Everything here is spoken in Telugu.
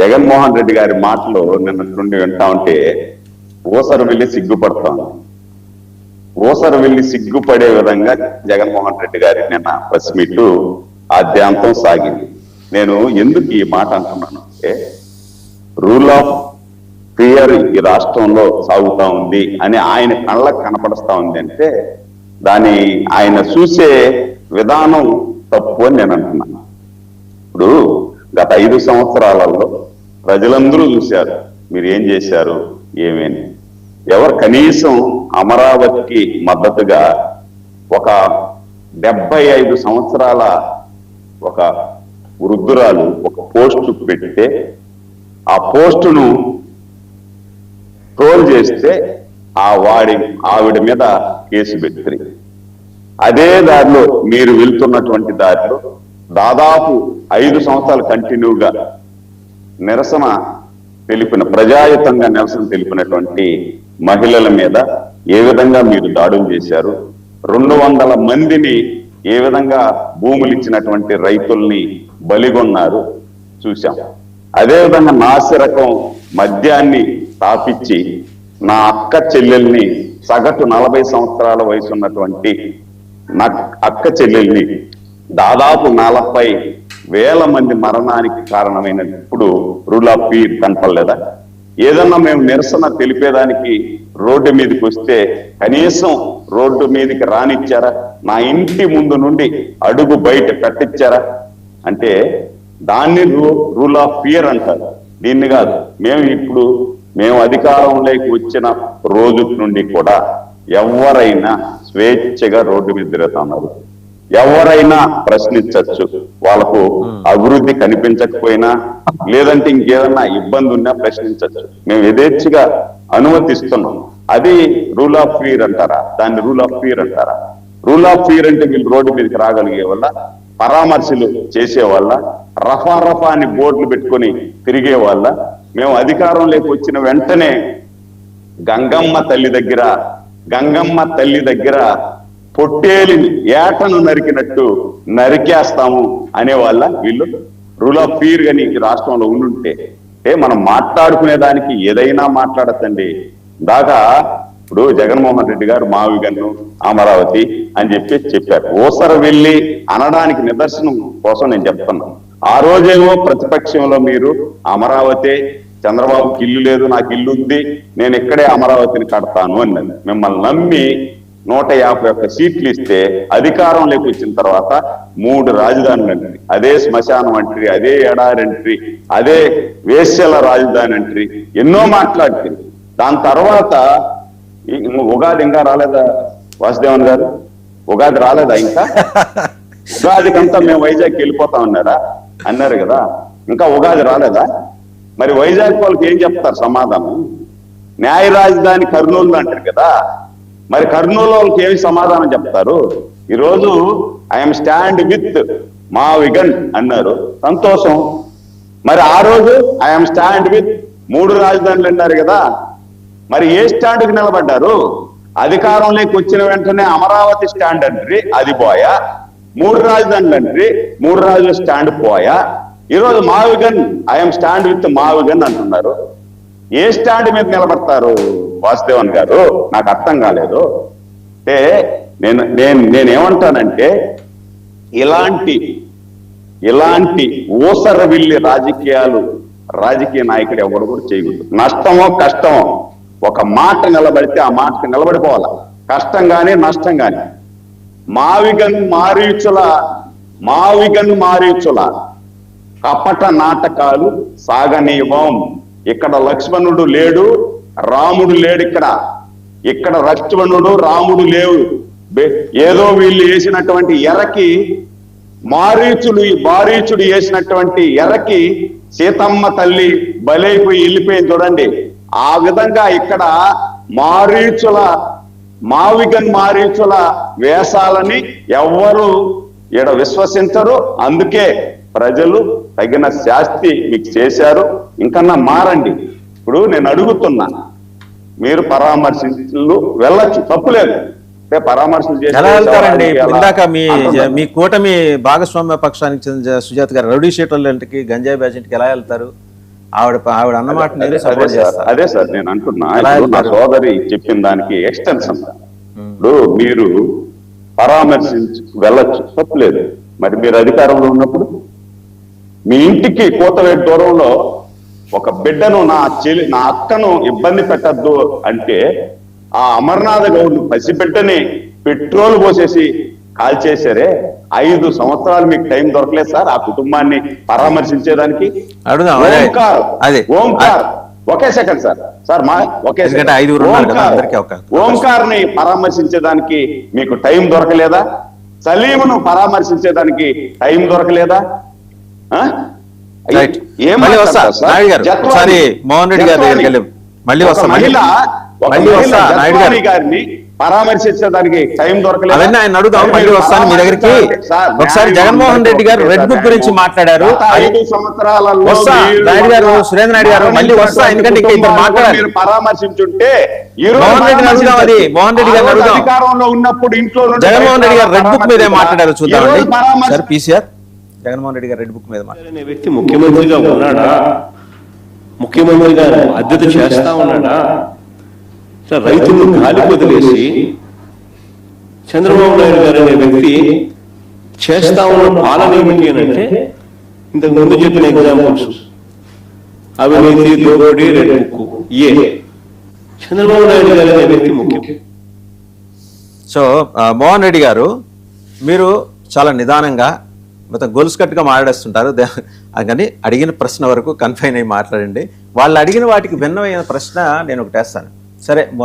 జగన్మోహన్ రెడ్డి గారి మాటలు నిన్న నుండి వింటా ఉంటే ఊసరు వెళ్ళి సిగ్గుపడతాను. ఊసరు వెళ్ళి సిగ్గుపడే విధంగా జగన్మోహన్ రెడ్డి గారి నిన్న ప్రెస్ మీట్ ఆద్యాంతం సాగింది. నేను ఎందుకు ఈ మాట అంటున్నాను అంటే, రూల్ ఆఫ్ ఫియర్ ఈ రాష్ట్రంలో సాగుతా ఉంది అని ఆయన కళ్ళకు కనపడుస్తా ఉంది అంటే దాన్ని ఆయన చూసే విధానం తప్పు అని నేను అంటున్నాను. ఇప్పుడు గత 5 సంవత్సరాలలో ప్రజలందరూ చూశారు మీరు ఏం చేశారు ఏమేని. ఎవరు కనీసం అమరావతికి మద్దతుగా ఒక 75 సంవత్సరాల ఒక వృద్ధురాలు ఒక పోస్టు పెడితే ఆ పోస్టును ట్రోల్ చేస్తే ఆవిడ మీద కేసు పెట్టి అదే దారిలో మీరు వెళ్తున్నటువంటి దారిలో దాదాపు 5 సంవత్సరాలు కంటిన్యూగా నిరసన తెలిపిన ప్రజాయుతంగా నిరసన తెలిపినటువంటి మహిళల మీద ఏ విధంగా మీరు దాడులు చేశారు, 200 మందిని ఏ విధంగా భూములు ఇచ్చినటువంటి రైతుల్ని బలిగొన్నారు చూశాం. అదేవిధంగా నాసిరకం మద్యాన్ని తాపిచ్చి నా అక్క చెల్లెల్ని సగటు 40 సంవత్సరాల వయసు ఉన్నటువంటి నా అక్క చెల్లెల్ని దాదాపు 40,000 మంది మరణానికి కారణమైనప్పుడు రూల్ ఆఫ్ ఫియర్ కనపడలేదా? ఏదన్నా మేము నిరసన తెలిపేదానికి రోడ్డు మీదకి వస్తే కనీసం రోడ్డు మీదకి రానిచ్చారా? నా ఇంటి ముందు నుండి అడుగు బయట కట్టించారా? అంటే దాన్ని రూల్ ఆఫ్ ఫియర్ అంటారు, దీన్ని కాదు. మేము అధికారంలోకి వచ్చిన రోజు నుండి కూడా ఎవరైనా స్వేచ్ఛగా రోడ్డు మీద తిరుగుతున్నారు, ఎవరైనా ప్రశ్నించవచ్చు. వాళ్ళకు అభివృద్ధి కనిపించకపోయినా లేదంటే ఇంకేదన్నా ఇబ్బంది ఉన్నా ప్రశ్నించవచ్చు. మేము యథేచ్ఛగా అనుమతిస్తున్నాం. అది రూల్ ఆఫ్ ఫియర్ అంటారా? దాన్ని రూల్ ఆఫ్ ఫియర్ అంటారా? రూల్ ఆఫ్ ఫియర్ అంటే వీళ్ళు రోడ్డు మీదకి రాగలిగే వల్ల, పరామర్శలు చేసే వాళ్ళ, రఫా అని బోర్డులు పెట్టుకొని తిరిగే వాళ్ళ. మేము అధికారంలోకి వచ్చిన వెంటనే గంగమ్మ తల్లి దగ్గర పొట్టేలిని ఏటను నరికినట్టు నరికేస్తాము అనేవాళ్ళ వీళ్ళు. రూల్ ఆఫ్ ఫియర్ గాని ఈ రాష్ట్రంలో ఉండుంటే మనం మాట్లాడుకునే దానికి ఏదైనా మాట్లాడచ్చండి. దాకా ఇప్పుడు జగన్మోహన్ రెడ్డి గారు మావిగన్ను అమరావతి అని చెప్పారు. ఊసర వెళ్ళి అనడానికి నిదర్శనం కోసం నేను చెప్తున్నాను. ఆ రోజేమో ప్రతిపక్షంలో మీరు అమరావతి, చంద్రబాబుకి ఇల్లు లేదు, నాకు ఇల్లు ఉంది, నేను ఇక్కడే అమరావతిని కడతాను అన్నది. మిమ్మల్ని నమ్మి 151 సీట్లు ఇస్తే అధికారంలోకి వచ్చిన తర్వాత 3 రాజధానులు అంటారు, అదే శ్మశానం అంటారు, అదే ఎడారంటారు, అదే వేశ్యల రాజధాని అంటారు, ఎన్నో మాట్లాడుతుంది. దాని తర్వాత ఉగాది ఇంకా రాలేదా వాసుదేవన్ గారు? ఉగాది రాలేదా ఇంకా? ఉగాదికంతా మేము వైజాగ్కి వెళ్ళిపోతా అన్నారు కదా, ఇంకా ఉగాది రాలేదా? మరి వైజాగ్ వాళ్ళకి ఏం చెప్తారు సమాధానం? న్యాయ రాజధాని కర్నూలు అంటారు కదా, మరి కర్నూలు వాళ్ళకి ఏమి సమాధానం చెప్తారు? ఈరోజు ఐఎమ్ స్టాండ్ విత్ మావిగన్ అన్నారు, సంతోషం. మరి ఆ రోజు ఐఎమ్ స్టాండ్ విత్ 3 రాజధానులు అన్నారు కదా, మరి ఏ స్టాండ్కి నిలబడ్డారు? అధికారంలోకి వచ్చిన వెంటనే అమరావతి స్టాండ్ అంటారు, అది పోయా. 3 రాజధానులు అంటారు, 3 రాజుల స్టాండ్ పోయా. ఈరోజు మావిగన్ ఐఎమ్ స్టాండ్ విత్ మావిగన్ అంటున్నారు. ఏ స్టాండ్ మీద నిలబడతారు వాసుదేవన్ గారు? నాకు అర్థం కాలేదు. అంటే నేనేమంటానంటే ఇలాంటి ఊసరవిల్లి రాజకీయ నాయకుడు ఎవరు కూడా చేయకూడదు. నష్టమో కష్టమో ఒక మాట నిలబడితే ఆ మాటకి నిలబడిపోవాలి, కష్టం గాని నష్టం గాని. మావిగన్ మారీచుల కపట నాటకాలు సాగనీవం. ఇక్కడ లక్ష్మణుడు లేడు, రాముడు లేడు. ఇక్కడ లక్ష్మణుడు రాముడు లేవు. ఏదో వీళ్ళు వేసినటువంటి ఎరకి మారీచుడు వేసినటువంటి ఎరకి సీతమ్మ తల్లి బలైపోయి వెళ్ళిపోయింది చూడండి. ఆ విధంగా ఇక్కడ మావిగన్ మారీచుల వేషాలని ఎవ్వరు ఈడ విశ్వసించరు. అందుకే ప్రజలు తగిన శాస్తి మీకు చేశారు. ఇంకన్నా మారండి. ఇప్పుడు నేను అడుగుతున్నా, మీరు పరామర్శలు వెళ్ళొచ్చు, తప్పులేదు. పరామర్శలు ఎలా వెళ్తారండి? ఇందాక మీ కూటమి భాగస్వామ్య పక్షానికి చెందిన సుజాత గారు రౌడీ షీటర్ల ఇంటికి, గంజాయి బ్యాచ్ ఇంటికి ఎలా వెళ్తారు? ఆవిడ అన్నమాట నేను అదే సపోర్ట్ సార్, చేస్తాను. అదే సార్ నేను అంటున్నా. అలా ఇప్పుడు నా అంటారు. సోదరి చెప్పిన దానికి ఎక్స్టెన్షన్. ఇప్పుడు మీరు పరామర్శించి వెళ్ళొచ్చు, తప్పులేదు. మరి మీరు అధికారంలో ఉన్నప్పుడు మీ ఇంటికి కోతవేటు దూరంలో ఒక బిడ్డను నా అక్కను ఇబ్బంది పెట్టద్దు అంటే ఆ అమర్నాథ్ గౌడ్ పసిబిడ్డని పెట్రోల్ పోసేసి కాల్చేశారే. 5 సంవత్సరాలు మీకు టైం దొరకలేదు సార్ ఆ కుటుంబాన్ని పరామర్శించేదానికి? అడుగుదాం. అదే ఓంకార్ ఒకే సెకండ్ సార్, ఒకే ఎందుకంటే 5 ఉన్నారు కదా, అందరికీ ఓంకార్ ని పరామర్శించేదానికి మీకు టైం దొరకలేదా? సలీమును పరామర్శించేదానికి టైం దొరకలేదా? రైట్. మళ్ళీ వస్తా నాయుడు గారు, ఒకసారి మోహన్ రెడ్డి గారి దగ్గరికి వెళ్ళి మళ్ళీ వస్తా. మళ్ళీ వస్తా నాయుడు గారు గారిని పరామర్శించడానికి టైం దొరకలేదు. అవన్నీ ఆయన అడుగుదాం. మళ్ళీ వస్తాను మీ దగ్గరికి. ఒకసారి జగన్మోహన్ రెడ్డి గారు రెడ్ బుక్ గురించి మాట్లాడారు. 5 సంవత్సరాలలో వస్తా నాయుడు గారు, సురేంద్ర నాయుడు గారు మళ్ళీ వస్తా. ఎందుకంటే ఇంకా ఇద్దరు మాట్లాడారు. మీరు పరామర్శించుంటే మోహన్ రెడ్డి అడుగుదాం. అది మోహన్ రెడ్డి గారు అడుగుదాం. అధికారంలో ఉన్నప్పుడు ఇంట్లో జగన్మోహన్ రెడ్డి గారు రెడ్ బుక్ మీద ఏం మాట్లాడారు చూద్దామండి. సార్ పీసీఆర్ జగన్మోహన్ రెడ్డి గారు రెడ్ బుక్ మీద అనే వ్యక్తి ముఖ్యమంత్రిగా ఉన్నాడా? ముఖ్యమంత్రిగా బాధ్యత చేస్తా ఉన్నాడా? రైతులను గాలి వదిలేసి చంద్రబాబు నాయుడు గారు అనే వ్యక్తి చేస్తా ఉన్న పాలన ఏమిటి అని అంటే ఇంతకు ముందు చెప్పిన ఎగ్జాంపుల్స్ అవినీతి, దోపిడీ, రెడ్ బుక్. చంద్రబాబు నాయుడు గారు అనే వ్యక్తి ముఖ్యం. సో మోహన్ రెడ్డి గారు, మీరు చాలా నిదానంగా మొత్తం గొలుసు కట్టుగా మాట్లాడేస్తుంటారు. కానీ అడిగిన ప్రశ్న వరకు కన్ఫైన్ అయ్యి మాట్లాడండి. వాళ్ళు అడిగిన వాటికి భిన్నమైన ప్రశ్న నేను ఒకటి వేస్తాను. సరే.